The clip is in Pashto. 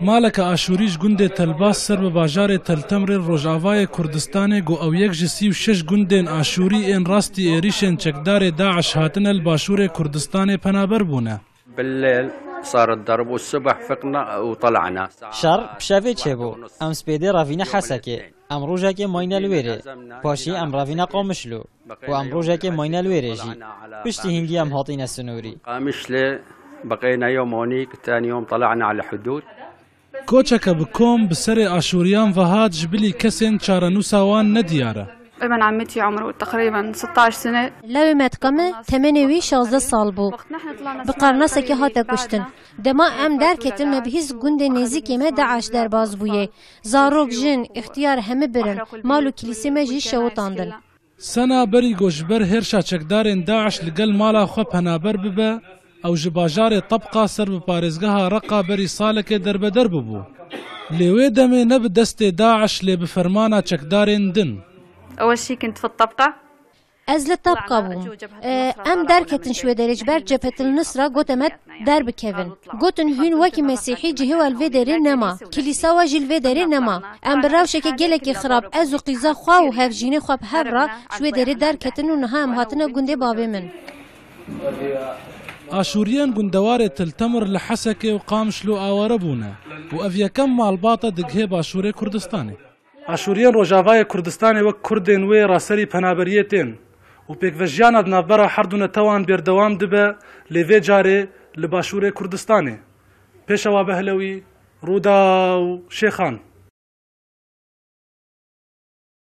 مالک آشوریش گوندê Telbas ser bi bajarê Teltemirê Rojavayê Kurdistanê got ew yek ji 36 gundên Aşûrî ên rastî êrişên çekdarê Daeş hatine li başûrê Kurdistanê penaber bûne. بالليل صار الضرب والصبح فقنا وطلعنا. شر بشافي تشبو ام سبيدي رافينا حسكي ام روجاكي ماينا الويري باشي ام رافينا قامشلو و ام روجاكي ماينا الويريجي بشتي هندي ام هاطينا السنوري قامشلي بقينا يوم هونيك ثاني يوم طلعنا على الحدود. Koçeke bi kom bi serê Aşûriyan ve hat ji bilî kesên çarenûsa wan nediyare. ابن عمتي عمره تقريبا 16 سنة. لو متقمة تمنوي 16 سال بو. بقرناسكي هاتا كشتن. دما ام دركتن ما بهز گوند نزیکی ما داعش در باز بویه. زاروک جن اختیار همه برن. مالو کلیسه ما جی شوتاندن. سنا بری گوشبر هرشا چکدارên Daeş li gel mala xwe penaber bibe ew ji bajarê Tabqa ser bi parêzgeha Reqa berî salekê derbeder bibû. Lê wê demê ne bi destê Daeş lê bi fermana çekdarên din. أول شيء كنت في الطبقة. از لطبقة بوم. ام دركتن شوي درج بر جبهة النصرة قوتمت درب كيفن. قوتن هون وكي مسيحي جهو الفيدري نما. كليسا واجي الفيدري نما. ام براوشك جلك خراب ازو قيزا خوا و هفجيني خوا بهرا شوي دري دركتن و نها ام هاتنا گوندي بابي من. آشوریان گوندوارê Teltemir li Hesekê û Qamişlo aware bûne û ev yekem malbata digihê başûrê Kurdistanê. Aşûriyan Rojavayê Kurdistanê wek Kurdên wê raserî penaberiyê tên û pêkvejiyana di navbera her du netewan bêrdewam dibe lê vê carê li başûrê Kurdistanê. Pêşewa Behlewî, Rûda û Şêxan.